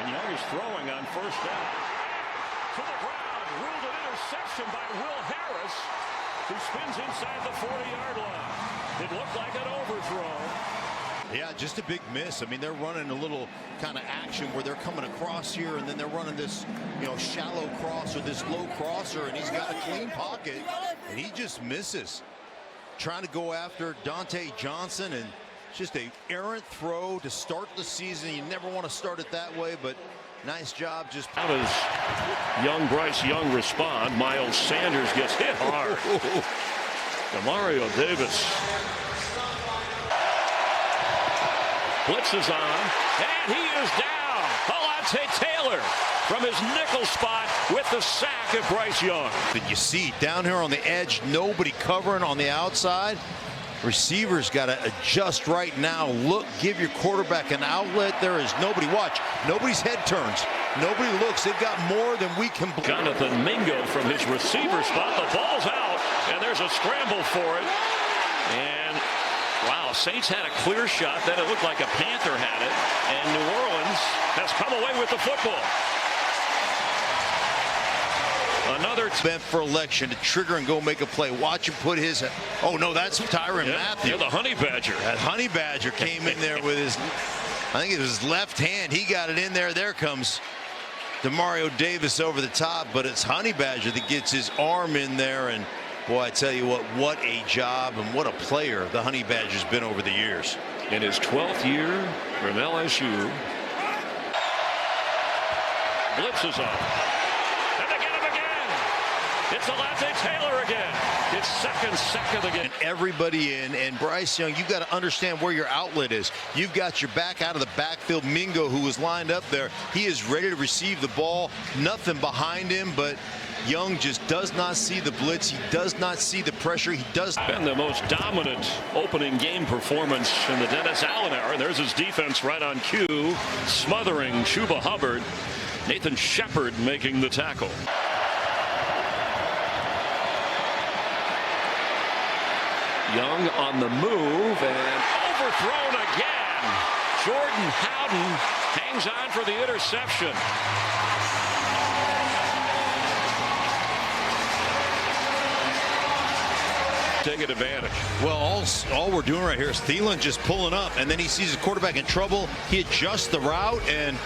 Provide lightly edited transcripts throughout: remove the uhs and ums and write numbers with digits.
And Young is throwing on first down. To the ground, ruled an interception by Will Harris, who spins inside the 40-yard line. It looked like an overthrow. Yeah, just a big miss. I mean, they're running a little kind of action where they're coming across here, and then they're running this, shallow cross or this low crosser, and he's got a clean pocket, and he just misses. Trying to go after Dante Johnson, and just a errant throw to start the season. You never want to start it that way, but nice job. Just how does Bryce Young respond? Miles Sanders gets hit hard. Demario Davis blitzes on, and he is down. Alontae Taylor from his nickel spot with the sack of Bryce Young. Did you see down here on the edge, nobody covering on the outside? Receivers got to adjust right now. Look, give your quarterback an outlet. There is nobody. Watch, nobody's head turns. Nobody looks. They've got more than we can believe. Jonathan Mingo from his receiver spot. The ball's out, and there's a scramble for it. And wow, Saints had a clear shot. Then it looked like a Panther had it, and New Orleans has come away with the football. Another bent for election to trigger and go make a play. Watch him put his. Oh no, that's Tyrann Mathieu. Yeah, the Honey Badger. That Honey Badger came in there with his. I think it was his left hand. He got it in there. There comes Demario Davis over the top, but it's Honey Badger that gets his arm in there. And boy, I tell you what a job and what a player the Honey Badger's been over the years. In his 12th year from LSU. Blitzes on. It's Alontae Taylor again. It's second sack of the game. And everybody in, and Bryce Young, you've got to understand where your outlet is. You've got your back out of the backfield. Mingo, who was lined up there, he is ready to receive the ball. Nothing behind him, but Young just does not see the blitz. He does not see the pressure. He does. Been the most dominant opening game performance in the Dennis Allen era. There's his defense right on cue, smothering Chuba Hubbard. Nathan Shepard making the tackle. Young on the move and overthrown again. Jordan Howden hangs on for the interception. Taking advantage. Well, all we're doing right here is Thielen just pulling up, and then he sees his quarterback in trouble. He adjusts the route, and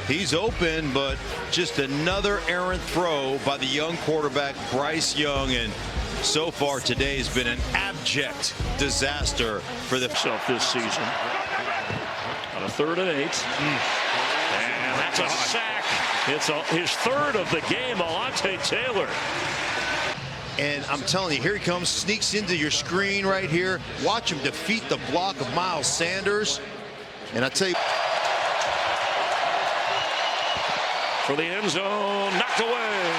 he's open, but just another errant throw by the young quarterback, Bryce Young. And so far today has been an abject disaster for the this season. On a 3rd and 8. And that's a sack. It's his 3rd of the game, Alontae Taylor. And I'm telling you, here he comes, sneaks into your screen right here. Watch him defeat the block of Miles Sanders. And I tell you, for the end zone, knocked away.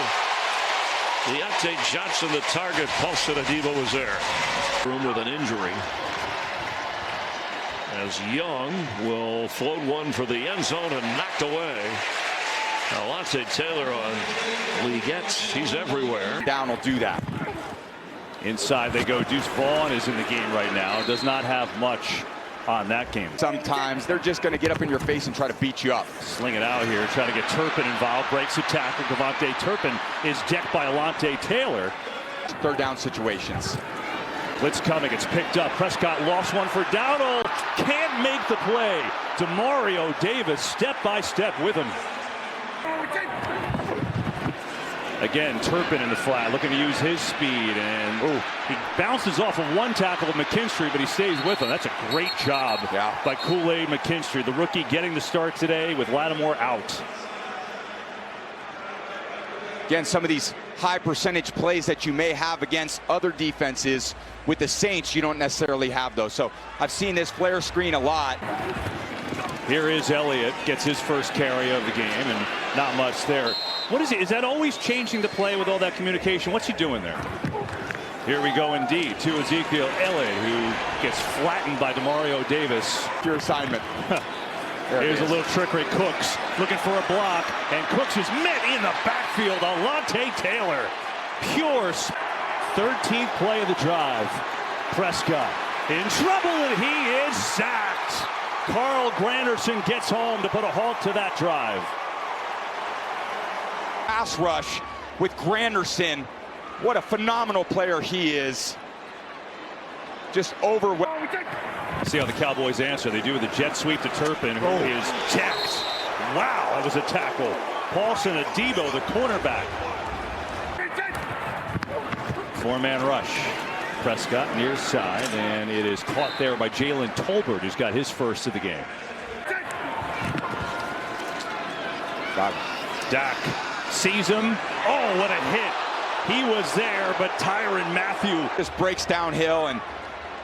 Dante Johnson, the target. Paulson Adebo was there. Room with an injury. As Young will float one for the end zone and knocked away. Alontae Taylor on Leggett. He's everywhere. Down will do that. Inside they go. Deuce Vaughn is in the game right now. Does not have much on that game. Sometimes they're just going to get up in your face and try to beat you up. Sling it out here, trying to get Turpin involved. Breaks the tackle. Devontae Turpin is decked by Alontae Taylor. 3rd down situations. Blitz coming. It's picked up. Prescott lofts one for Dowdle. Can't make the play. Demario Davis step by step with him. Again, Turpin in the flat, looking to use his speed, and he bounces off of one tackle of McKinstry, but he stays with him. That's a great job by Kool-Aid McKinstry, the rookie, getting the start today with Lattimore out. Again, some of these high percentage plays that you may have against other defenses, with the Saints, you don't necessarily have those. So I've seen this flare screen a lot. Here is Elliott, gets his first carry of the game, and not much there. What is it? Is that always changing the play with all that communication? What's he doing there? Here we go indeed to Ezekiel Elliott, who gets flattened by Demario Davis. Your assignment. Here's a little trickery. Cooks looking for a block, and Cooks is met in the backfield. Alontae Taylor, pure 13th play of the drive. Prescott in trouble, and he is sacked. Carl Granderson gets home to put a halt to that drive. Pass rush with Granderson. What a phenomenal player he is. Just overwhelming. See how the Cowboys answer. They do with the jet sweep to Turpin, who is jacked. Wow, that was a tackle. Paulson Adebo, the cornerback. Four-man rush. Prescott near side, and it is caught there by Jalen Tolbert, who's got his first of the game. Dak sees him. Oh, what a hit. He was there, but Tyrann Mathieu just breaks downhill, and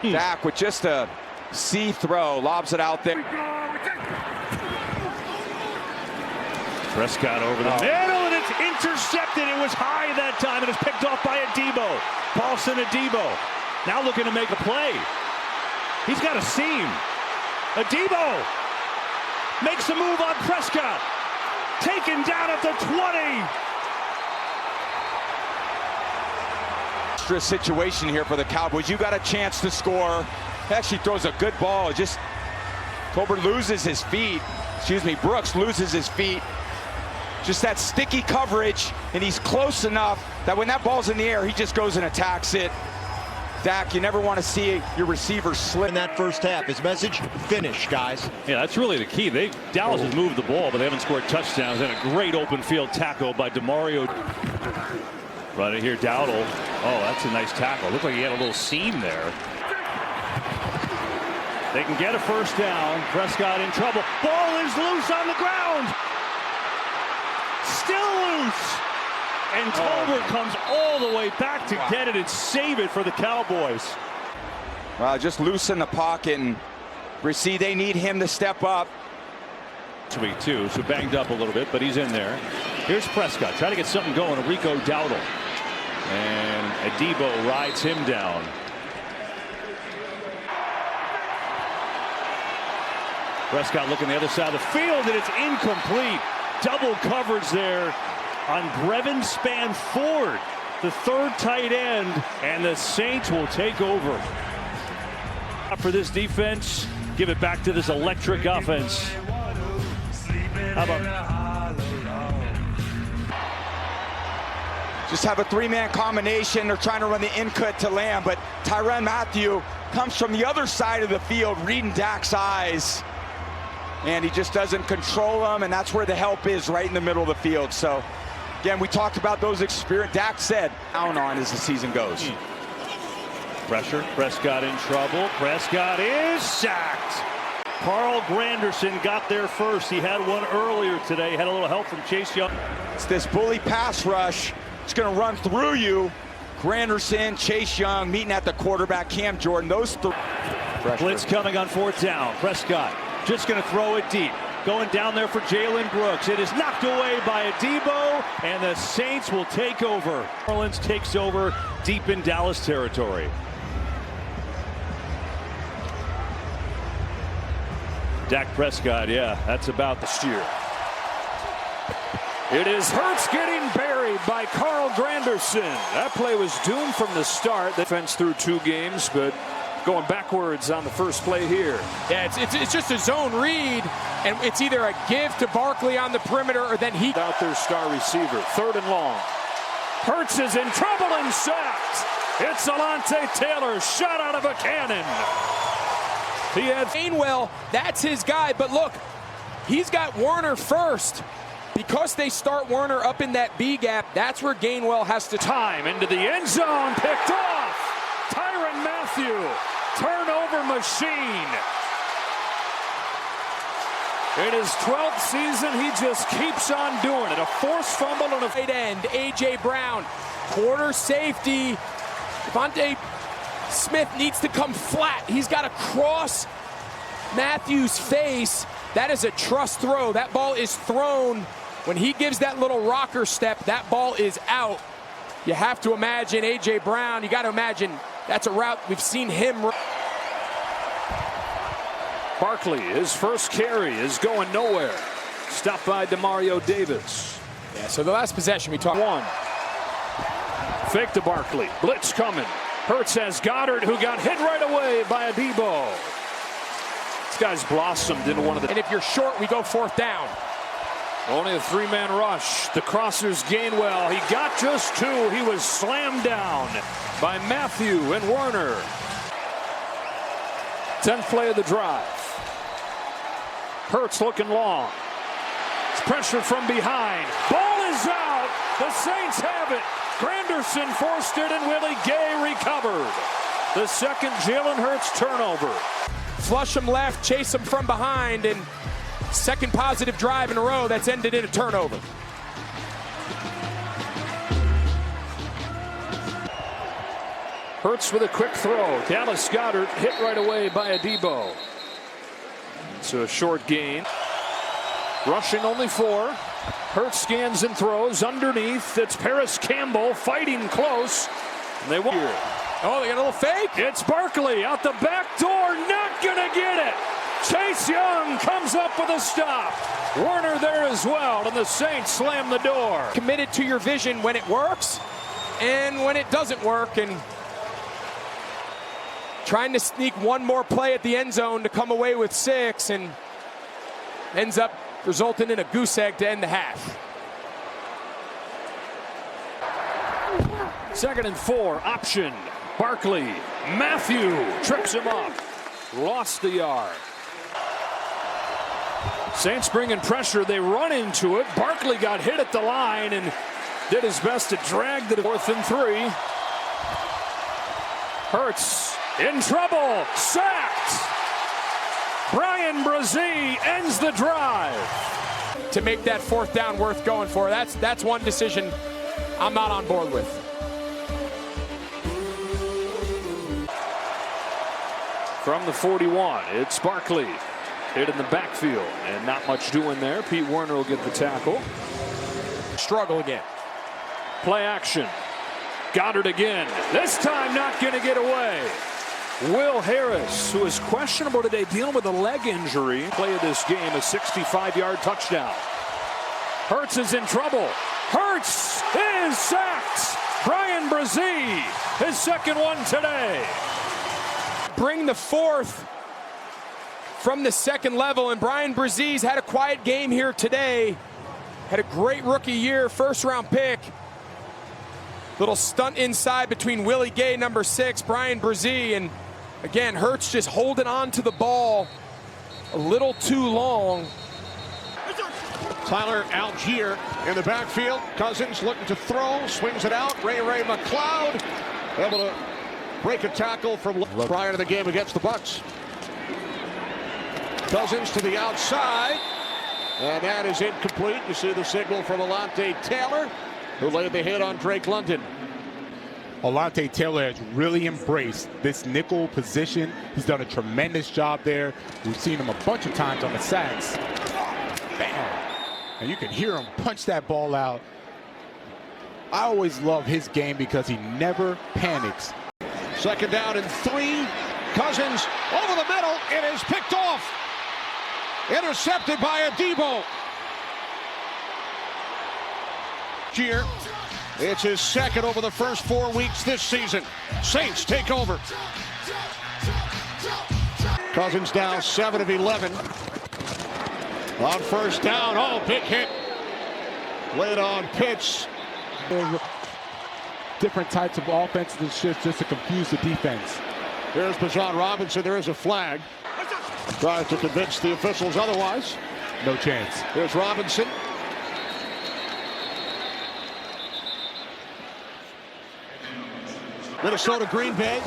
Dak with just a C throw lobs it out there. Prescott over the middle, and it's intercepted. It was high that time, and it's picked off by Adebo. Paulson Adebo now looking to make a play. He's got a seam. Adebo makes a move on Prescott. Taken down at the 20. Extra situation here for the Cowboys. You got a chance to score. He actually throws a good ball. Just Tolbert loses his feet. Excuse me, Brooks loses his feet. Just that sticky coverage, and he's close enough that when that ball's in the air, he just goes and attacks it. Dak, you never want to see your receiver slip. In that first half, his message, finish, guys. Yeah, that's really the key. Dallas has moved the ball, but they haven't scored touchdowns. And a great open field tackle by DeMario. Right here, Dowdle. Oh, that's a nice tackle. Looked like he had a little seam there. They can get a first down. Prescott in trouble. Ball is loose on the ground. Still loose. And Tolbert comes all the way back to get it and save it for the Cowboys. Well, just loose in the pocket, and see they need him to step up. This week too, so banged up a little bit, but he's in there. Here's Prescott trying to get something going. Rico Dowdle, and Adebo rides him down. Prescott looking the other side of the field, and it's incomplete. Double coverage there on Brevin Spann-Ford, the third tight end, and the Saints will take over. For this defense, give it back to this electric offense. How about? Just have a three-man combination. They're trying to run the in-cut to Lamb, but Tyrann Mathieu comes from the other side of the field, reading Dak's eyes. And he just doesn't control them, and that's where the help is, right in the middle of the field. So, again, we talked about those experience. Dak said, down on as the season goes. Pressure, Prescott in trouble. Prescott is sacked. Carl Granderson got there first. He had one earlier today. Had a little help from Chase Young. It's this bully pass rush. It's going to run through you. Granderson, Chase Young meeting at the quarterback, Cam Jordan. Those three. Blitz coming on fourth down. Prescott just going to throw it deep. Going down there for Jalen Brooks. It is knocked away by Adebo, and the Saints will take over. New Orleans takes over deep in Dallas territory. Dak Prescott, yeah, that's about the steer. It is Hurts getting buried by Carl Granderson. That play was doomed from the start. Defense through 2 games, but going backwards on the first play here. Yeah, it's just a zone read, and it's either a give to Barkley on the perimeter, or then he out their star receiver. 3rd and long. Hurts is in trouble and sacked. It's Alontae Taylor, shot out of a cannon. He had Gainwell, that's his guy, but look, he's got Warner first. Because they start Warner up in that B gap, that's where Gainwell has to time into the end zone, picked off. Tyrann Mathieu, turnover machine. In his 12th season, he just keeps on doing it. A forced fumble and a tight end, A.J. Brown, quarter safety. Devontae Smith needs to come flat. He's got to cross Matthew's face. That is a trust throw. That ball is thrown. When he gives that little rocker step, that ball is out. You have to imagine A.J. Brown. You got to imagine that's a route we've seen him. Barkley, his first carry is going nowhere. Stopped by DeMario Davis. Yeah, so the last possession we talked. 1. Fake to Barkley. Blitz coming. Hurts has Goddard, who got hit right away by Adebo. guy's blossomed into one of the... And if you're short, we go fourth down. Only a three-man rush. The crossers Gainwell. He got just two. He was slammed down by Matthew and Werner. 10th play of the drive. Hurts looking long. It's pressure from behind. Ball is out. The Saints have it. Granderson forced it and Willie Gay recovered. The second Jalen Hurts turnover. Flush him left, chase him from behind, and second positive drive in a row that's ended in a turnover. Hurts with a quick throw. Dallas Goedert hit right away by Adebo. So a short gain. Rushing only 4. Hurts scans and throws underneath. It's Paris Campbell fighting close. And they won. Oh, they got a little fake. It's Barkley out the back door. Not going to get it. Chase Young comes up with a stop. Werner there as well. And the Saints slam the door. Committed to your vision when it works and when it doesn't work. And trying to sneak one more play at the end zone to come away with 6 and ends up resulting in a goose egg to end the half. 2nd and 4, option. Barkley, Matthew trips him up. Lost the yard. Saints bringing pressure. They run into it. Barkley got hit at the line and did his best to drag the 4th and 3. Hurts in trouble. Sacked. Brian Brzee ends the drive. To make that 4th down worth going for. That's one decision I'm not on board with. From the 41, it's Barkley. Hit in the backfield and not much doing there. Pete Werner will get the tackle. Struggle again. Play action. Goddard again. This time not going to get away. Will Harris, who is questionable today, dealing with a leg injury. Play of this game, a 65-yard touchdown. Hurts is in trouble. Hurts is sacked. Brian Brzee, his second one today. Bring the 4th from the second level, and Brian Brzee's had a quiet game here today. Had a great rookie year, 1st-round pick. Little stunt inside between Willie Gay, number 6, Brian Brzee, and again, Hurts just holding on to the ball a little too long. Tyler Algier in the backfield. Cousins looking to throw, swings it out. Ray McLeod able to break a tackle from prior to the game against the Bucs. Cousins to the outside, and that is incomplete. You see the signal from Alontae Taylor, who laid the hit on Drake London. Alontae Taylor has really embraced this nickel position. He's done a tremendous job there. We've seen him a bunch of times on the sacks. Bam! And you can hear him punch that ball out. I always love his game because he never panics. 2nd down and 3. Cousins over the middle. It is picked off. Intercepted by Adebo. Here, it's his 2nd over the first 4 weeks this season. Saints take over. Cousins down 7 of 11. On 1st down, oh, big hit. Laid on Pitts. Different types of offensive shifts just to confuse the defense. Here's Bijan Robinson. There is a flag. Tries to convince the officials otherwise. No chance. Here's Robinson. Minnesota Green Bay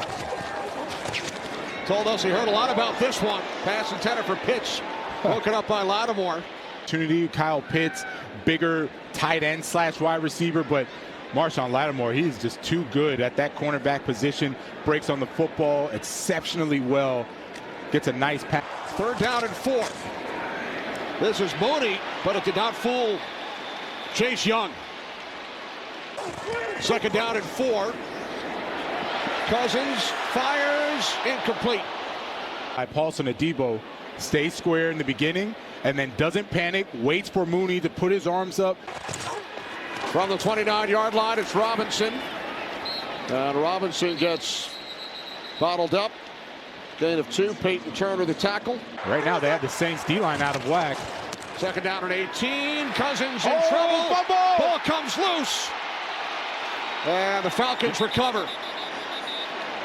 told us he heard a lot about this one. Pass intended for Pitts. Broken up by Lattimore. Opportunity, Kyle Pitts, bigger tight end / wide receiver, but Marshawn Lattimore, he's just too good at that cornerback position. Breaks on the football exceptionally well. Gets a nice pass. 3rd down and 4. This is Mooney, but it did not fool Chase Young. 2nd down and 4. Cousins fires, incomplete. Paulson Adebo stays square in the beginning and then doesn't panic, waits for Mooney to put his arms up. From the 29-yard line, it's Robinson. And Robinson gets bottled up. Gain of 2. Peyton Turner, the tackle. Right now, they have the Saints D-line out of whack. Second down and 18. Cousins in trouble. Ball comes loose. And the Falcons recover.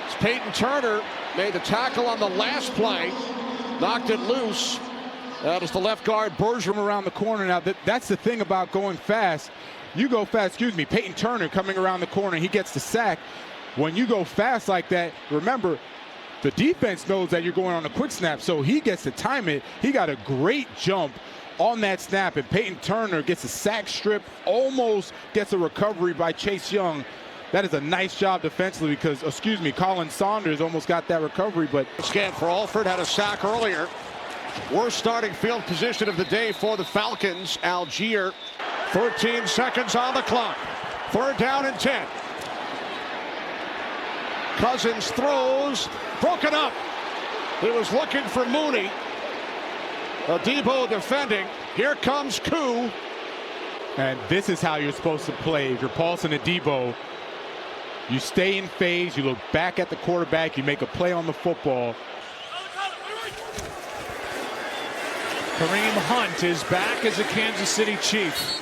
It's Peyton Turner made the tackle on the last play. Knocked it loose. That is the left guard, Bergeron. Around the corner. Now, that's the thing about going fast. You go fast, Peyton Turner coming around the corner, he gets the sack. When you go fast like that, remember, the defense knows that you're going on a quick snap, so he gets to time it. He got a great jump on that snap, and Peyton Turner gets a sack strip, almost gets a recovery by Chase Young. That is a nice job defensively because, Colin Saunders almost got that recovery, but... Scan for Alford, had a sack earlier. Worst starting field position of the day for the Falcons. Algier, 13 seconds on the clock. Third down and 10. Cousins throws, broken up. He was looking for Mooney. Debo defending. Here comes Koo. And this is how you're supposed to play. If you're Paulson and Debo, you stay in phase, you look back at the quarterback, you make a play on the football. Kareem Hunt is back as a Kansas City Chief.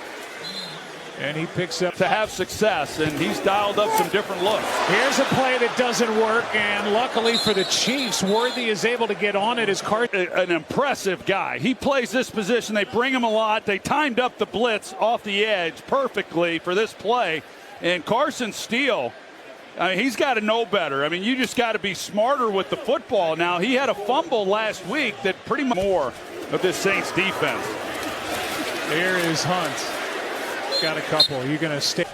And he picks up to have success, and he's dialed up some different looks. Here's a play that doesn't work, and luckily for the Chiefs, Worthy is able to get on it as an impressive guy. He plays this position. They bring him a lot. They timed up the blitz off the edge perfectly for this play. And Carson Steele, I mean, he's got to know better. I mean, you just got to be smarter with the football. Now, he had a fumble last week that pretty much more of this Saints defense. Here is Hunt. Got a couple. You're going to stay.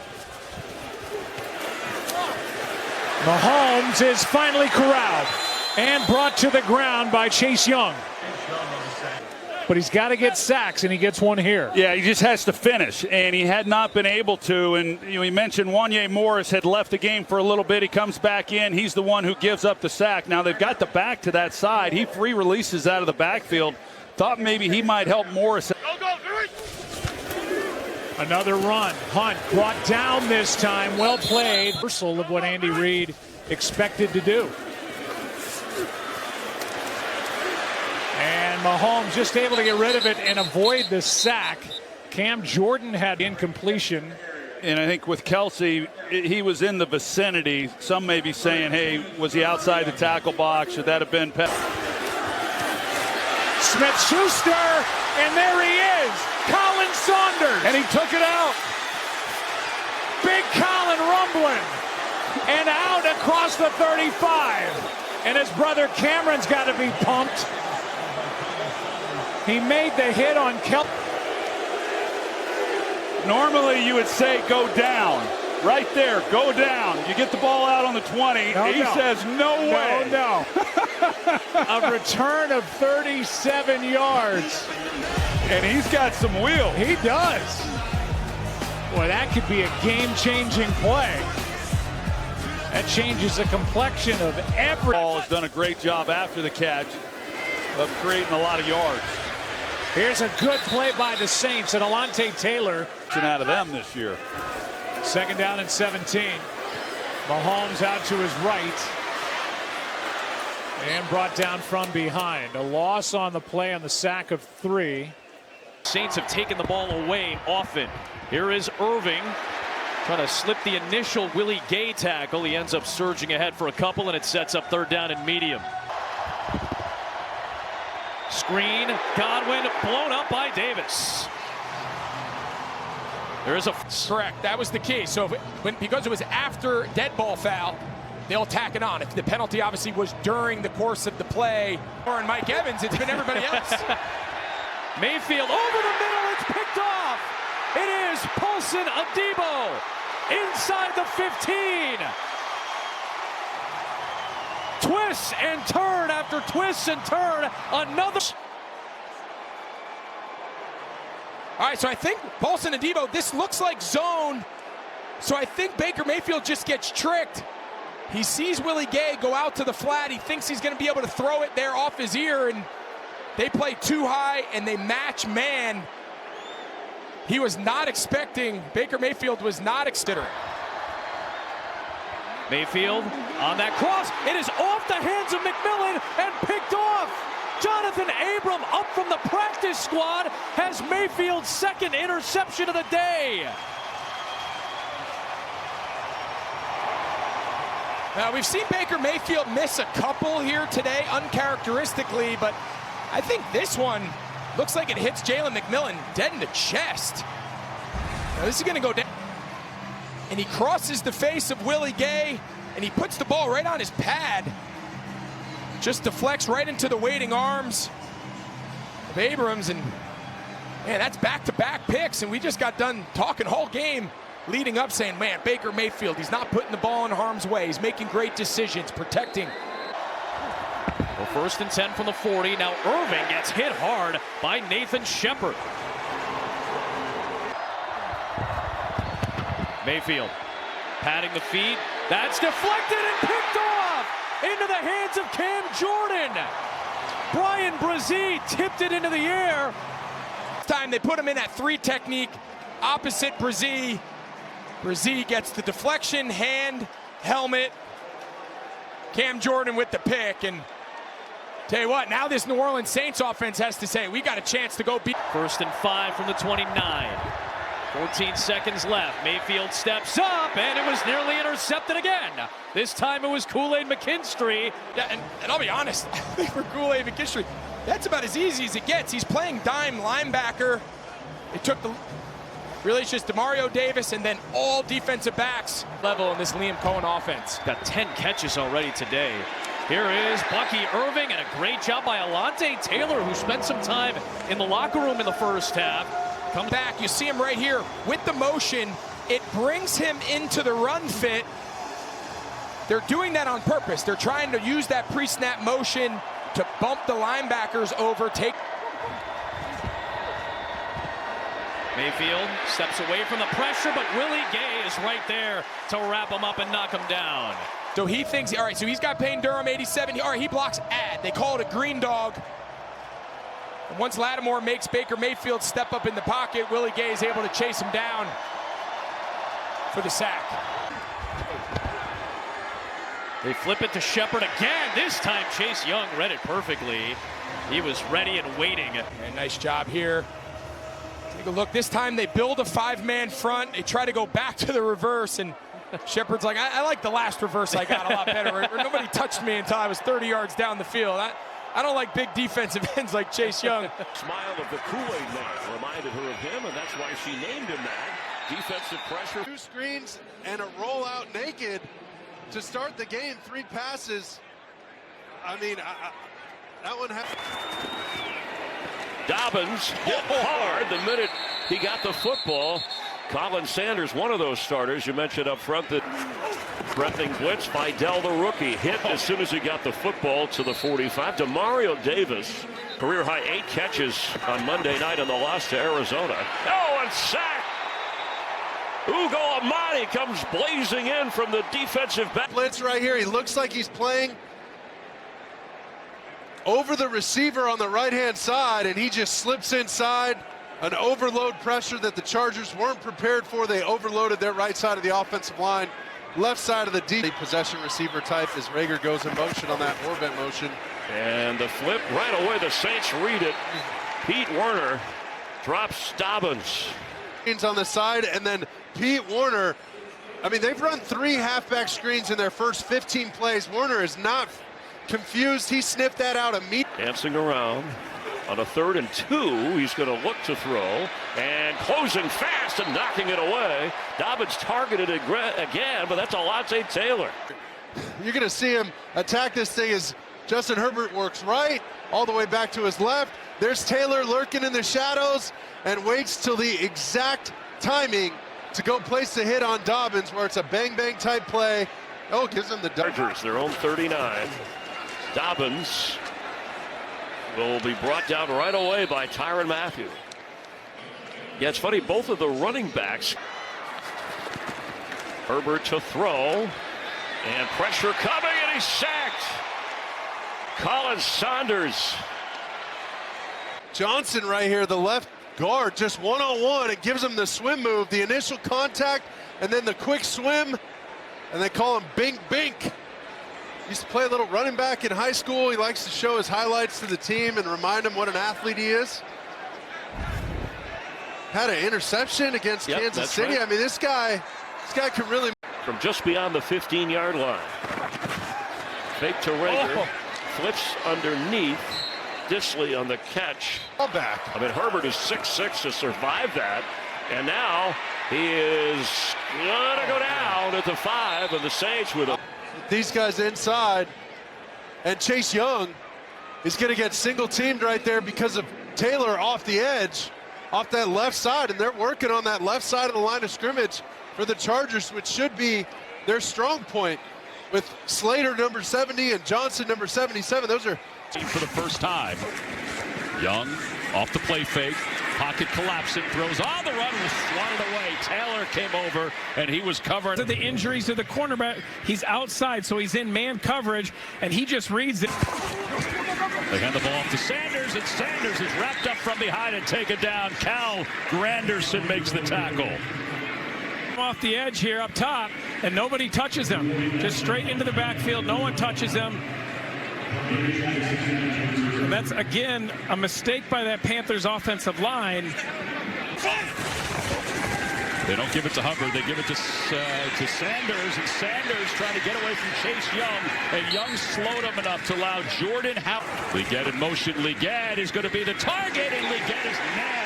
Mahomes is finally corralled and brought to the ground by Chase Young. But he's got to get sacks, and he gets one here. Yeah, he just has to finish, and he had not been able to. And we mentioned Wanye Morris had left the game for a little bit. He comes back in. He's the one who gives up the sack. Now they've got the back to that side. He free releases out of the backfield. Thought maybe he might help Morris. Another run. Hunt brought down this time. Well played. Reversal of what Andy Reid expected to do. And Mahomes just able to get rid of it and avoid the sack. Cam Jordan had incompletion. And I think with Kelsey, he was in the vicinity. Some may be saying, hey, was he outside the tackle box? Should that have been Smith-Schuster, and there he is, Colin Saunders. And he took it out. Big Colin rumbling, and out across the 35. And his brother Cameron's got to be pumped. He made the hit on Kelsey. Normally you would say go down. Right there, go down. You get the ball out on the 20. He says no way. No. A return of 37 yards. And he's got some wheel. He does. Boy, that could be a game-changing play. That changes the complexion of every. Ball has done a great job after the catch of creating a lot of yards. Here's a good play by the Saints, and Alontae Taylor. Out of them this year. Second down and 17. Mahomes out to his right. And brought down from behind. A loss on the play on the sack of 3. Saints have taken the ball away often. Here is Irving trying to slip the initial Willie Gay tackle. He ends up surging ahead for a couple, and it sets up third down and medium. Screen, Godwin blown up by Davis. There is a correct. That was the key. So because it was after dead ball foul, they'll tack it on. If the penalty obviously was during the course of the play, or in Mike Evans, it's been everybody else. Mayfield over the middle. It's picked off. It is Paulson Adebo inside the 15. Twists and turn after twists and turn. Another. All right, so I think Paulson and Debo, this looks like zone. So I think Baker Mayfield just gets tricked. He sees Willie Gay go out to the flat. He thinks he's going to be able to throw it there off his ear, and they play too high, and they match man. He was not expecting, Baker Mayfield was not considering. Mayfield on that cross. It is off the hands of McMillan and picked off. Jonathan Abram up from the practice squad has Mayfield's second interception of the day. Now, we've seen Baker Mayfield miss a couple here today, uncharacteristically, but I think this one looks like it hits Jalen McMillan dead in the chest. Now, this is going to go down. And he crosses the face of Willie Gay, and he puts the ball right on his pad. Just deflects right into the waiting arms of Abrams, and man, that's back-to-back picks, and we just got done talking all game leading up saying, man, Baker Mayfield, he's not putting the ball in harm's way. He's making great decisions, protecting. Well, 1st and 10 from the 40. Now Irving gets hit hard by Nathan Shepard. Mayfield patting the feet. That's deflected and picked off into the hands of Cam Jordan. Brian Brzee tipped it into the air. This time they put him in that 3 technique opposite Brzee. Brzee gets the deflection, hand, helmet. Cam Jordan with the pick, and tell you what, now this New Orleans Saints offense has to say, we got a chance to go beat. 1st and 5 from the 29. 14 seconds left. Mayfield steps up, and it was nearly intercepted again. This time it was Kool-Aid McKinstry. Yeah, and I'll be honest, I think for Kool-Aid McKinstry, that's about as easy as it gets. He's playing dime linebacker. It took really it's just Demario Davis and then all defensive backs level in this Liam Cohen offense. Got 10 catches already today. Here is Bucky Irving, and a great job by Alontae Taylor, who spent some time in the locker room in the first half. Come back, you see him right here with the motion. It brings him into the run fit. They're doing that on purpose. They're trying to use that pre-snap motion to bump the linebackers over, Mayfield steps away from the pressure, but Willie Gay is right there to wrap him up and knock him down. So he thinks, all right, so he's got Payne Durham, 87. All right, he blocks ad. They call it a green dog. And once Lattimore makes Baker Mayfield step up in the pocket, Willie Gay is able to chase him down for the sack. They flip it to Shepard again. This time Chase Young read it perfectly. He was ready and waiting. And nice job here. Take a look. This time they build a 5-man front. They try to go back to the reverse, and Shepard's like, I like the last reverse I got a lot better. Where nobody touched me until I was 30 yards down the field. I don't like big defensive ends like Chase Young. Smile of the Kool-Aid Man reminded her of him, and that's why she named him that. Defensive pressure. 2 screens and a rollout naked to start the game. 3 passes. I mean, that one happened. Dobbins hit hard the minute he got the football. Colin Sanders, one of those starters you mentioned up front, that threatening blitz. Fidel, the rookie, hit as soon as he got the football to the 45. Demario Davis, career high 8 catches on Monday night in the loss to Arizona. Oh, and sack! Ugo Amadi comes blazing in from the defensive back. Blitz right here. He looks like he's playing over the receiver on the right-hand side, and he just slips inside. An overload pressure that the Chargers weren't prepared for. They overloaded their right side of the offensive line. Left side of the deep possession receiver type as Rager goes in motion on that orbit motion. And the flip right away. The Saints read it. Pete Werner drops Dobbins. On the side, and then Pete Werner. I mean, they've run 3 halfback screens in their first 15 plays. Werner is not confused. He sniffed that out immediately. Dancing around on a 3rd and 2. He's going to look to throw and closing fast and knocking it away. Dobbins targeted again, but that's Alontae Taylor. You're going to see him attack this thing as Justin Herbert works right all the way back to his left. There's Taylor lurking in the shadows and waits till the exact timing to go place the hit on Dobbins, where it's a bang-bang type play. Oh, gives them the Chargers, their own 39. Dobbins will be brought down right away by Tyrann Mathieu. Yeah, it's funny, both of the running backs. Herbert to throw, and pressure coming, and he's sacked. Colin Saunders. Johnson right here, the left guard, just one-on-one, and gives him the swim move, the initial contact, and then the quick swim. and they call him Bink Bink. Used to play a little running back in high school. He likes to show his highlights to the team and remind them what an athlete he is. Had an interception against Kansas City. Right. I mean, this guy can really. From just beyond the 15-yard line. Fake to Rager. Flips underneath. Disley on the catch. Ball back. I mean, Herbert is 6'6" to survive that. And now he is going to go down at the 5 of the Saints with a. These guys inside, and Chase Young is going to get single teamed right there because of Taylor off the edge, off that left side, and they're working on that left side of the line of scrimmage for the Chargers, which should be their strong point, with Slater number 70 and Johnson number 77. Those are for the first time. Young off the play fake, pocket collapsing, throws on the run, was swatted away. Taylor came over and he was covered. The injuries to the cornerback, he's outside, so he's in man coverage, and he just reads it. They hand the ball off to Sanders, and Sanders is wrapped up from behind and taken down. Cal Granderson makes the tackle. Off the edge here up top, and nobody touches him. Just straight into the backfield, no one touches him. And that's, again, a mistake by that Panthers offensive line. They don't give it to Hubbard. They give it to Sanders, and Sanders trying to get away from Chase Young, and Young slowed him enough to allow Jordan Howard. Liggett in motion. Liggett is going to be the target, and Liggett is nailed.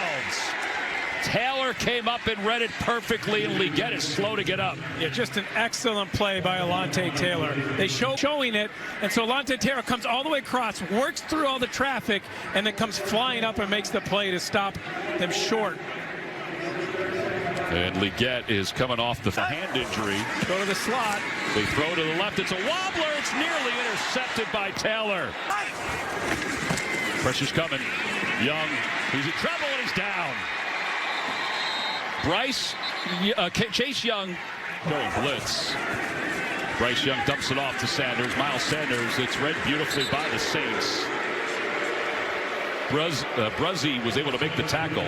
Taylor came up and read it perfectly, and Liggett is slow to get up. Yeah, just an excellent play by Alontae Taylor. They showing it, and so Alontae Taylor comes all the way across, works through all the traffic, and then comes flying up and makes the play to stop them short. And Liggett is coming off the hand injury. Go to the slot. They throw to the left. It's a wobbler. It's nearly intercepted by Taylor. Pressure's coming. Young, he's in trouble, and he's down. Chase Young going blitz. Bryce Young dumps it off to Sanders. Miles Sanders. It's read beautifully by the Saints. Bruzzy was able to make the tackle.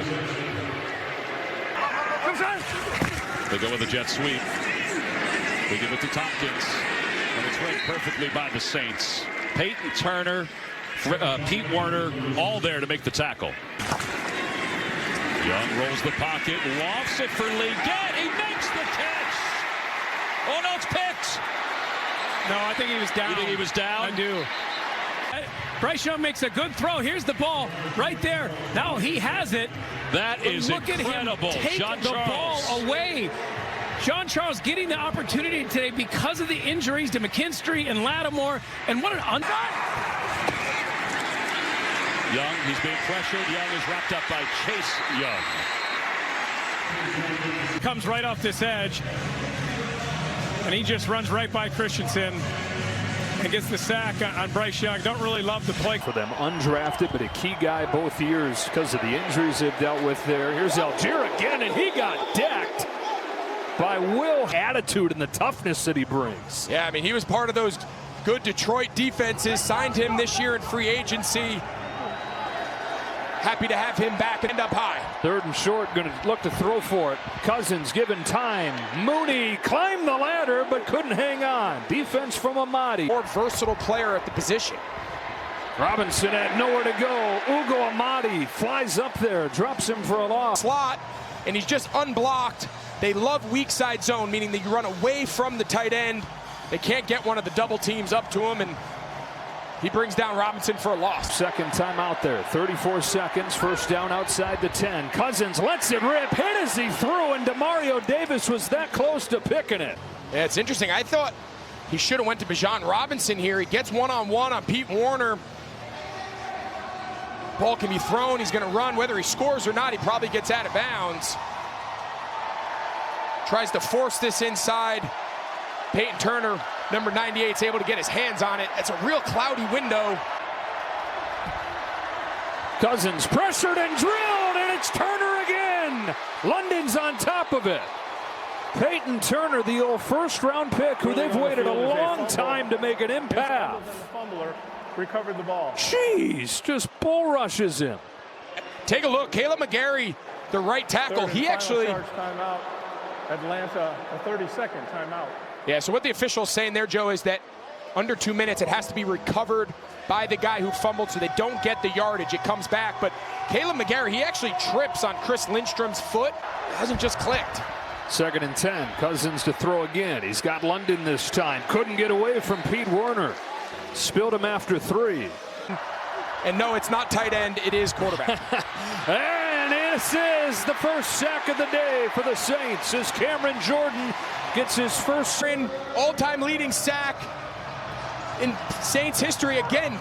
They go with a jet sweep. They give it to Tompkins, and it's read perfectly by the Saints. Peyton Turner, Pete Werner, all there to make the tackle. Young rolls the pocket, lofts it for Liggett. He makes the catch. Oh no, it's picked. No, I think he was down. You think he was down? I do. Bryce Young makes a good throw. Here's the ball right there. Now he has it. That is Look incredible. At him take John the Charles. ball away. John Charles getting the opportunity today because of the injuries to McKinstry and Lattimore. And what an Young, he's being pressured. Young is wrapped up by Chase Young. Comes right off this edge. And he just runs right by Christensen and gets the sack on Bryce Young. Don't really love the play for them. Undrafted, but a key guy both years because of the injuries they've dealt with there. Here's Algier again, and he got decked by Will. Attitude and the toughness that he brings. Yeah, I mean, he was part of those good Detroit defenses. Signed him this year in free agency. Happy to have him back and up high. 3rd and short, going to look to throw for it. Cousins given time. Mooney climbed the ladder but couldn't hang on. Defense from Amadi. More versatile player at the position. Robinson had nowhere to go. Ugo Amadi flies up there, drops him for a loss. Slot, and he's just unblocked. They love weak side zone, meaning that you run away from the tight end. They can't get one of the double teams up to him, and he brings down Robinson for a loss. Second time out there, 34 seconds, first down outside the 10. Cousins lets it rip, hit as he threw, and Demario Davis was that close to picking it. Yeah, it's interesting. I thought he should have went to Bijan Robinson here. He gets one-on-one on Pete Werner. Ball can be thrown, he's gonna run. Whether he scores or not, he probably gets out of bounds. Tries to force this inside. Peyton Turner, number 98, is able to get his hands on it. It's a real cloudy window. Cousins pressured and drilled, and it's Turner again. London's on top of it. Peyton Turner, the old first-round pick, who they've waited a long time to make an impact. fumbler recovered the ball. Jeez, just bull rushes him. Take a look, Caleb McGarry, the right tackle. He actually... Timeout. Atlanta, a 30-second timeout. Yeah, so what the official's saying there, Joe, is that under 2 minutes, it has to be recovered by the guy who fumbled so they don't get the yardage. It comes back, but Caleb McGarry, he actually trips on Chris Lindstrom's foot. It hasn't just clicked. 2nd and 10. Cousins to throw again. He's got London this time. Couldn't get away from Pete Werner. Spilled him after 3. And no, it's not tight end. It is quarterback. And this is the first sack of the day for the Saints as Cameron Jordan gets his first all-time leading sack in Saints history. Again,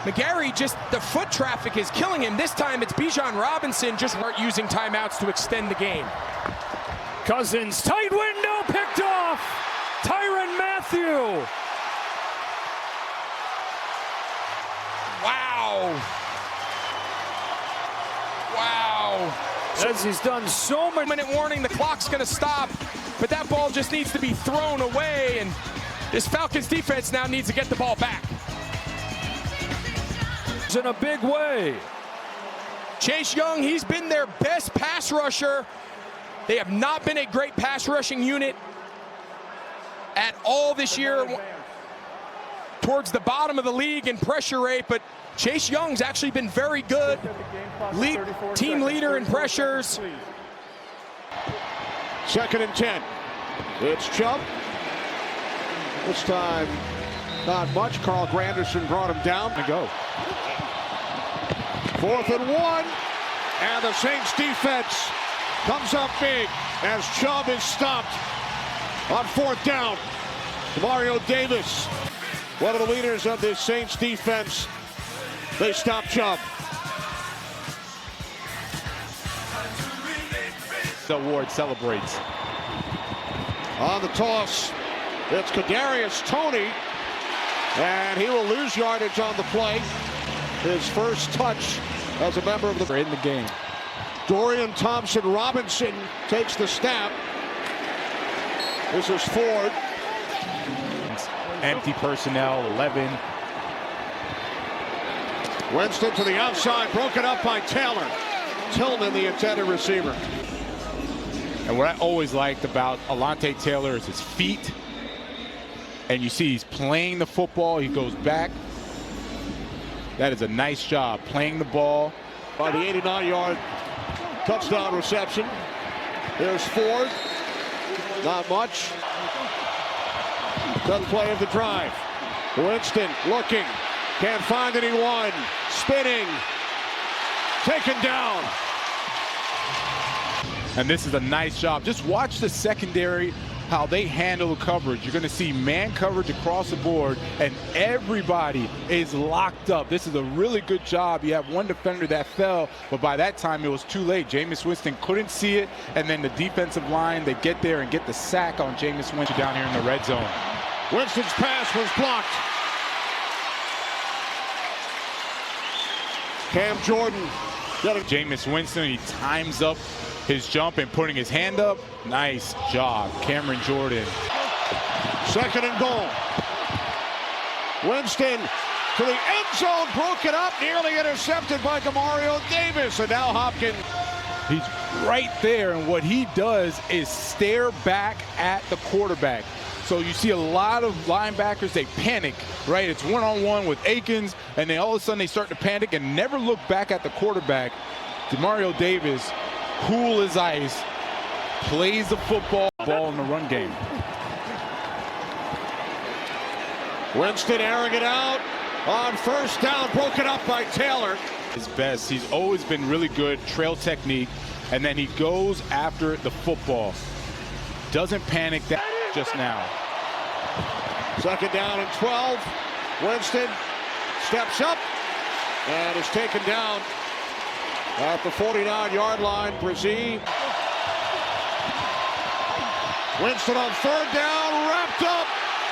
McGarry, just the foot traffic is killing him. This time it's Bijan Robinson just using timeouts to extend the game. Cousins, tight window, picked off. Tyrann Mathieu. Wow. Wow. As he's done so much. Minute warning, the clock's going to stop, but that ball just needs to be thrown away, and this Falcons defense now needs to get the ball back. In a big way. Chase Young, he's been their best pass rusher. They have not been a great pass rushing unit at all this year. Towards the bottom of the league in pressure rate, but Chase Young's actually been very good. Team leader in pressures. 2nd and 10. It's Chubb. This time, not much. Carl Granderson brought him down to go. 4th and 1. And the Saints defense comes up big as Chubb is stopped on 4th down. Mario Davis, one of the leaders of this Saints defense. They stop Chubb. The Ward celebrates. On the toss, it's Kadarius Toney, and he will lose yardage on the play. His first touch as a member of the in the game. Dorian Thompson-Robinson takes the snap. This is Ford. Empty personnel, 11. Winston to the outside, broken up by Taylor. Tillman, the intended receiver. And what I always liked about Alontae Taylor is his feet. And you see he's playing the football. He goes back. That is a nice job playing the ball. By the 89-yard touchdown reception. There's Ford. Not much. 10th play of the drive. Winston looking. Can't find anyone. Spinning. Taken down. And this is a nice job. Just watch the secondary, how they handle the coverage. You're going to see man coverage across the board, and everybody is locked up. This is a really good job. You have one defender that fell, but by that time it was too late. Jameis Winston couldn't see it, and then the defensive line, they get there and get the sack on Jameis Winston down here in the red zone. Winston's pass was blocked. Cam Jordan. Jameis Winston, he times up his jump and putting his hand up. Nice job, Cameron Jordan. 2nd and goal. Winston to the end zone, broken up, nearly intercepted by Demario Davis, and now Hopkins. He's right there, and what he does is stare back at the quarterback. So you see a lot of linebackers, they panic, right? It's one-on-one with Akins, and then all of a sudden they start to panic and never look back at the quarterback. Demario Davis, cool as ice, plays the football ball in the run game. Winston airing it out on 1st down, broken up by Taylor. His best, he's always been really good, trail technique, and then he goes after the football. Doesn't panic that just now. 2nd down and 12. Winston steps up and is taken down at the 49-yard line. Brzee. Winston on 3rd down, wrapped up,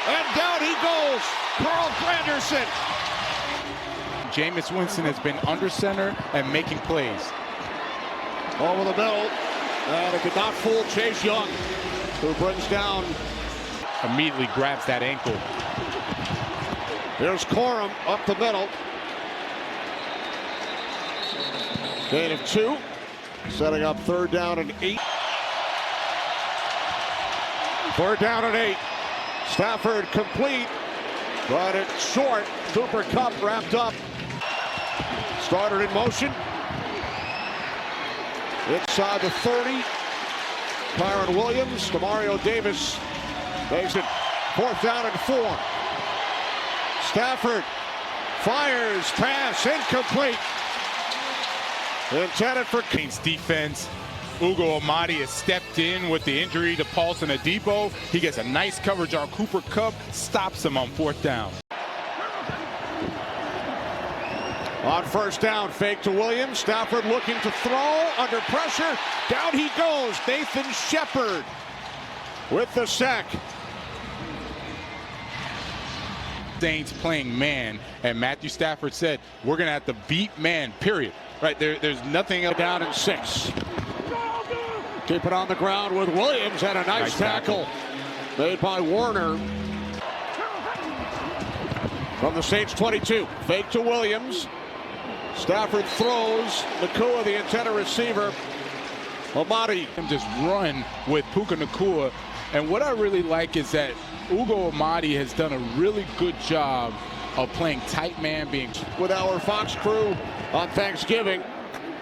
and down he goes. Carl Granderson. Jameis Winston has been under center and making plays. Over the middle, and it could not fool Chase Young, who brings down. Immediately grabs that ankle. There's Corum up the middle. Gain of 2, setting up 3rd down and 8. 3rd down and 8. Stafford complete, but it's short. Cooper Kupp wrapped up. Starter in motion. Inside the 30. Kyron Williams, Demario Davis makes it 4th down and 4. Stafford fires, pass incomplete. Intended for Saints defense. Ugo Amadi has stepped in with the injury to Paulson Adebo. He gets a nice coverage on Cooper Kupp, stops him on 4th down. On 1st down, fake to Williams. Stafford looking to throw, under pressure. Down he goes. Nathan Shepard with the sack. Saints playing man, and Matthew Stafford said, we're going to have to beat man, period. Right, there's nothing else. Down in 6. Keep it on the ground with Williams, and a nice tackle made by Warner. From the Saints 22, fake to Williams. Stafford throws. Nakua, the intended receiver. Amadi. Just run with Puka Nakua. And what I really like is that Ugo Amadi has done a really good job of playing tight man, being with our Fox crew on Thanksgiving.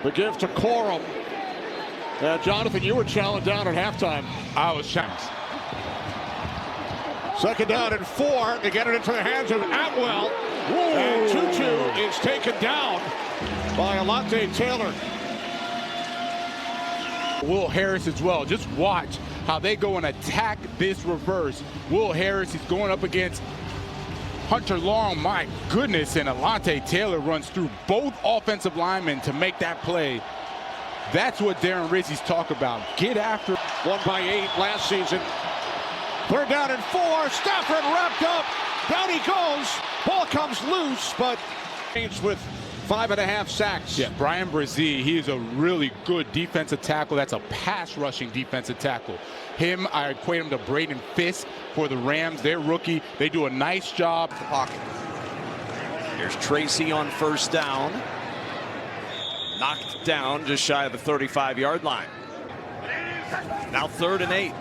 The gift to Corum. Jonathan, you were challenged down at halftime. I was challenged. 2nd down and 4. They get it into the hands of Atwell. Ooh. And Tutu is taken down by Alontae Taylor. Will Harris as well. Just watch how they go and attack this reverse. Will Harris is going up against Hunter Long. My goodness, and Alontae Taylor runs through both offensive linemen to make that play. That's what Darren Rizzi's talk about. Get after. 1 by 8 last season. 3rd down and 4. Stafford wrapped up. Down he goes. Ball comes loose, but with 5.5 sacks. Yeah, Brian Brzee, he is a really good defensive tackle. That's a pass rushing defensive tackle. Him, I equate him to Braden Fisk for the Rams. They're rookie. They do a nice job. The pocket. Here's Tracy on 1st down. Knocked down just shy of the 35-yard line. Now 3rd and 8.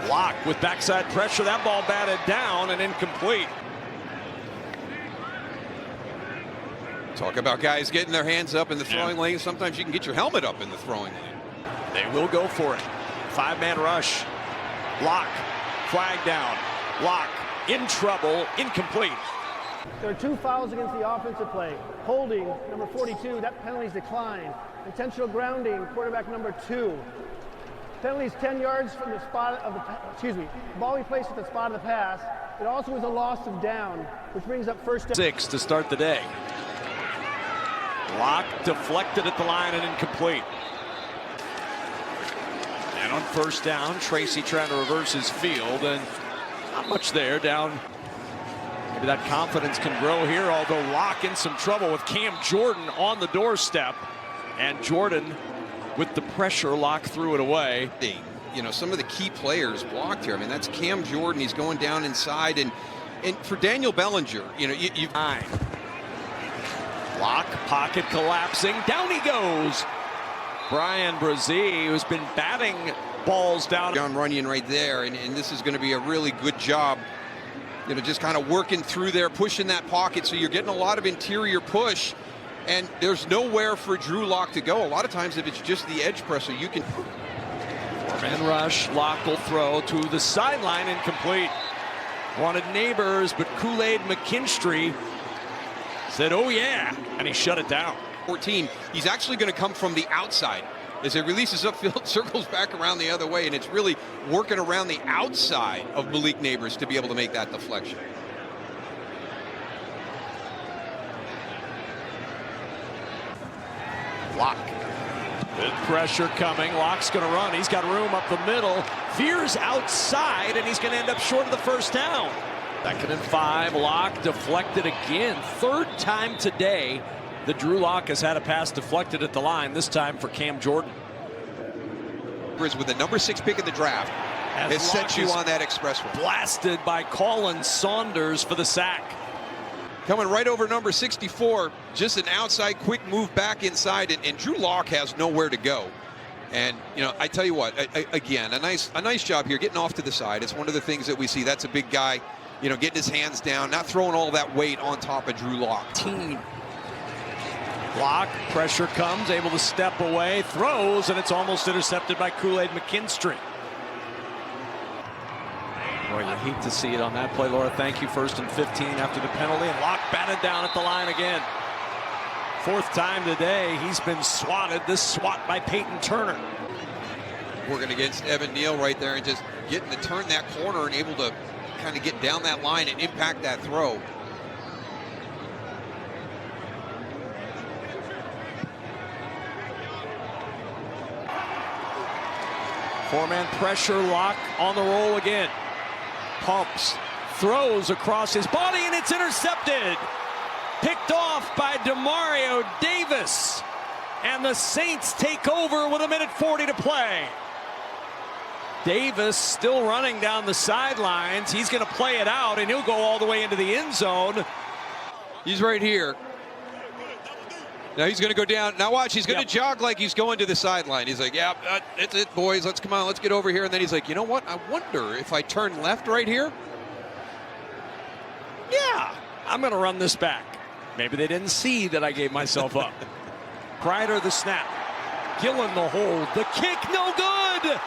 Block with backside pressure. That ball batted down and incomplete. Talk about guys getting their hands up in the throwing lane. Sometimes you can get your helmet up in the throwing lane. They will go for it. 5-man rush. Lock. Flag down. Lock. In trouble. Incomplete. There are 2 fouls against the offensive play. Holding, number 42, that penalty's declined. Intentional grounding, quarterback number 2. Penalties 10 yards from the spot of the, ball we placed at the spot of the pass. It also was a loss of down, which brings up 1st down. 6 to start the day. Lock deflected at the line and incomplete. And on 1st down, Tracy trying to reverse his field, and not much there. Down. Maybe that confidence can grow here, although Lock in some trouble with Cam Jordan on the doorstep. And Jordan, with the pressure, Lock threw it away. You know, some of the key players blocked here. I mean, that's Cam Jordan. He's going down inside. And for Daniel Bellinger, you know, you've... Lock, pocket collapsing. Down he goes. Brian Brzee, who's been batting balls down. John Runyon right there. And this is going to be a really good job. You know, just kind of working through there, pushing that pocket. So you're getting a lot of interior push. And there's nowhere for Drew Lock to go. A lot of times if it's just the edge presser, you can... 4-man rush. Lock will throw to the sideline, incomplete. Wanted Neighbors, but Kool-Aid McKinstry said, oh yeah, and he shut it down. 14, he's actually going to come from the outside. As it releases upfield, circles back around the other way, and it's really working around the outside of Malik Neighbors to be able to make that deflection. Lock. Good pressure coming. Lock's going to run. He's got room up the middle. Veers outside, and he's going to end up short of the 1st down. 2nd and 5. Lock deflected again. 3rd time today that Drew Lock has had a pass deflected at the line, this time for Cam Jordan. With the number 6 pick in the draft, has set you on that expressway. Blasted by Colin Saunders for the sack. Coming right over number 64, just an outside quick move back inside, and Drew Lock has nowhere to go. And, you know, I tell you what, again, a nice job here getting off to the side. It's one of the things that we see. That's a big guy, you know, getting his hands down, not throwing all that weight on top of Drew Lock. Lock, pressure comes, able to step away, throws, and it's almost intercepted by Kool-Aid McKinstry. Boy, you hate to see it on that play, Laura. Thank you. 1st and 15 after the penalty, and Lock batted down at the line again. 4th time today, he's been swatted. This swat by Peyton Turner. Working against Evan Neal right there and just getting to turn that corner and able to kind of get down that line and impact that throw. Four-man pressure, Lock on the roll again. Pumps, throws across his body, and it's intercepted. Picked off by Demario Davis. And the Saints take over with 1:40 to play. Davis still running down the sidelines. He's going to play it out, and he'll go all the way into the end zone. He's right here. Now he's going to go down. Now watch, he's going to jog like he's going to the sideline. He's like, yeah, it's it, boys. Let's come on. Let's get over here. And then he's like, you know what? I wonder if I turn left right here. Yeah, I'm going to run this back. Maybe they didn't see that I gave myself up. Kreider the snap. Gillen the hold. The kick, no good.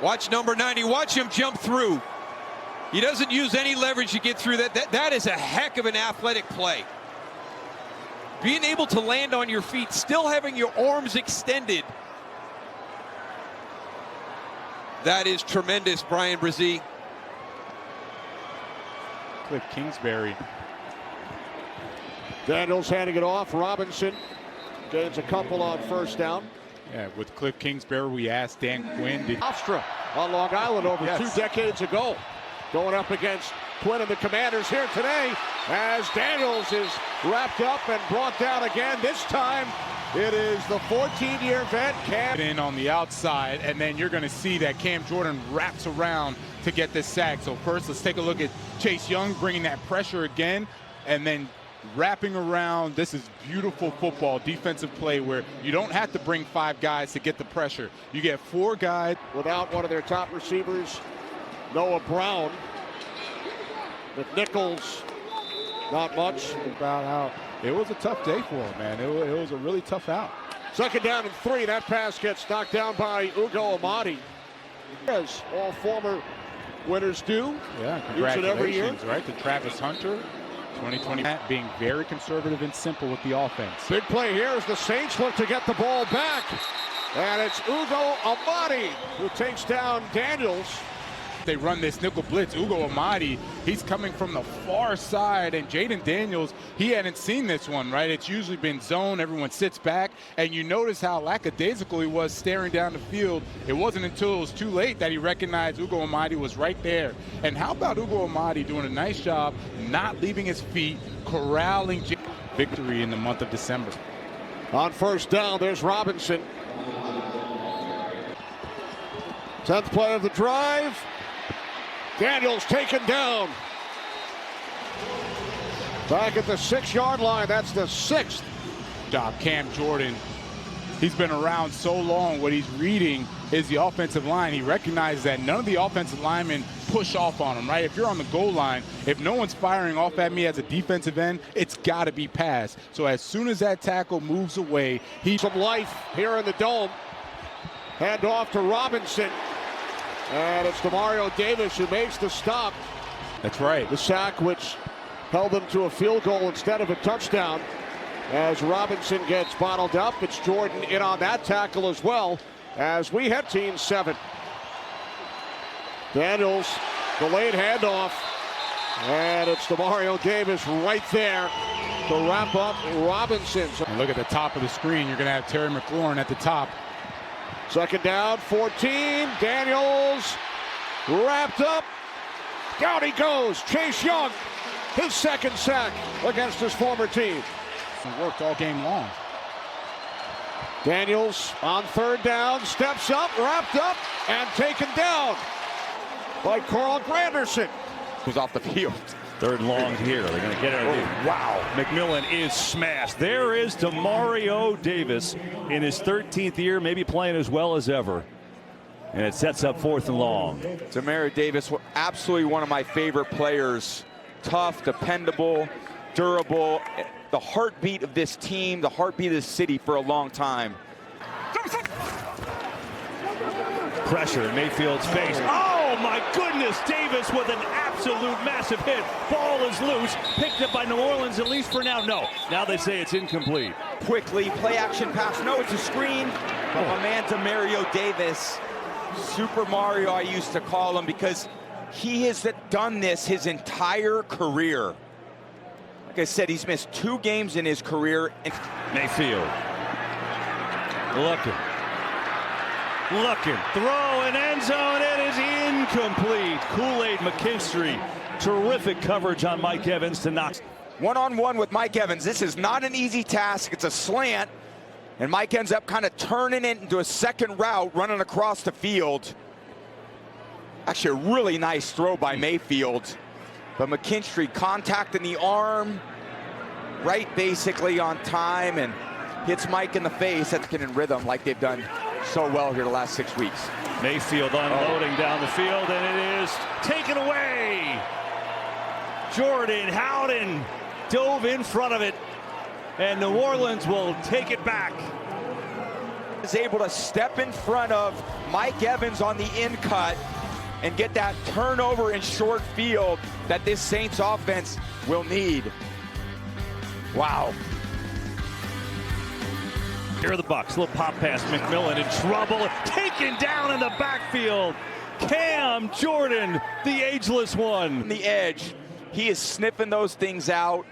Watch number 90. Watch him jump through. He doesn't use any leverage to get through that. That is a heck of an athletic play. Being able to land on your feet, still having your arms extended. That is tremendous, Brian Brzee. Cliff Kingsbury. Daniels handing it off. Robinson gains a couple on 1st down. Yeah, with Cliff Kingsbury, we asked Dan Quinn. Hofstra on Long Island over 2 decades ago. Going up against Quinn and the Commanders here today as Daniels is wrapped up and brought down again. This time it is the 14-year vet Cam. In on the outside, and then you're going to see that Cam Jordan wraps around to get this sack. So first, let's take a look at Chase Young bringing that pressure again, and then wrapping around. This is beautiful football, defensive play where you don't have to bring 5 guys to get the pressure. You get 4 guys. Without one of their top receivers, Noah Brown. With Nichols, not much. About how it was a tough day for him, man. It was a really tough out. 2nd down and 3. That pass gets knocked down by Ugo Amadi. As all former winners do. Yeah, congratulations, right, to Travis Hunter. 2020 being very conservative and simple with the offense. Big play here as the Saints look to get the ball back. And it's Ugo Amadi who takes down Daniels. They run this nickel blitz. Ugo Amadi, he's coming from the far side, and Jaden Daniels, he hadn't seen this one, right? It's usually been zone, everyone sits back, and you notice how lackadaisical he was staring down the field. It wasn't until it was too late that he recognized Ugo Amadi was right there. And how about Ugo Amadi doing a nice job not leaving his feet, corralling victory in the month of December. On 1st down, there's Robinson. 10th play of the drive. Daniels taken down. Back at the 6-yard line. That's the 6th. Job, Cam Jordan. He's been around so long. What he's reading is the offensive line. He recognizes that none of the offensive linemen push off on him, right? If you're on the goal line, if no one's firing off at me as a defensive end, it's got to be passed. So as soon as that tackle moves away, he's some life here in the dome. Hand off to Robinson. And it's Demario Davis who makes the stop. That's right. The sack which held them to a field goal instead of a touchdown. As Robinson gets bottled up, it's Jordan in on that tackle as well as we head team 7. Daniels, delayed handoff. And it's Demario Davis right there to wrap up Robinson. And look at the top of the screen. You're going to have Terry McLaurin at the top. 2nd down, 14. Daniels wrapped up. Down he goes. Chase Young, his 2nd sack against his former team. It worked all game long. Daniels on 3rd down, steps up, wrapped up, and taken down by Carl Granderson. Was off the field. Third and long here. They're going to get it. Oh, wow. McMillan is smashed. There is Demario Davis in his 13th year, maybe playing as well as ever. And it sets up 4th and long. Demario Davis, absolutely one of my favorite players. Tough, dependable, durable. The heartbeat of this team, the heartbeat of this city for a long time. Pressure in Mayfield's face. Oh my goodness, Davis with an absolute massive hit. Ball is loose, picked up by New Orleans, at least for now. No, now they say it's incomplete. Quickly, play action pass. No, it's a screen. But my man Demario Davis, Super Mario I used to call him, because he has done this his entire career. Like I said, he's missed 2 games in his career. Mayfield. Looking, throw in end zone, it is incomplete. Kool-Aid McKinstry, terrific coverage on Mike Evans to knock. One-on-one with Mike Evans. This is not an easy task. It's a slant, and Mike ends up kind of turning it into a second route, running across the field. Actually, a really nice throw by Mayfield, but McKinstry contacting the arm, right basically on time, and hits Mike in the face. That's getting in rhythm like they've done so well here the last 6 weeks. Mayfield unloading down the field, and it is taken away. Jordan Howden dove in front of it, and New Orleans will take it back. Is able to step in front of Mike Evans on the in cut and get that turnover in short field that this Saints offense will need. Wow. Here are the Bucs. Little pop pass. McMillan in trouble. Taken down in the backfield. Cam Jordan, the ageless one. On the edge. He is sniffing those things out.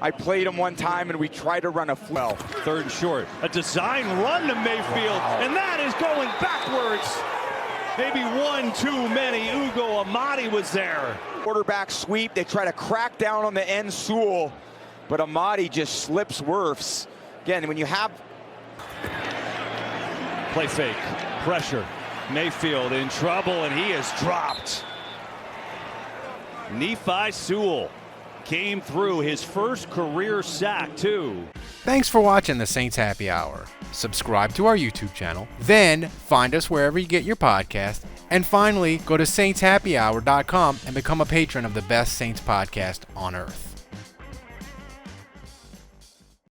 I played him one time, and we tried to run a well. 3rd and short. A design run to Mayfield, and that is going backwards. Maybe one too many. Ugo Amadi was there. Quarterback sweep. They try to crack down on the end Sewell, but Amadi just slips worse. Again, when you have play fake, pressure, Mayfield in trouble, and he is dropped. Nephi Sewell came through, his first career sack too. Thanks for watching the Saints Happy Hour. Subscribe to our YouTube channel, then find us wherever you get your podcast, and finally go to saintshappyhour.com and become a patron of the best Saints podcast on earth.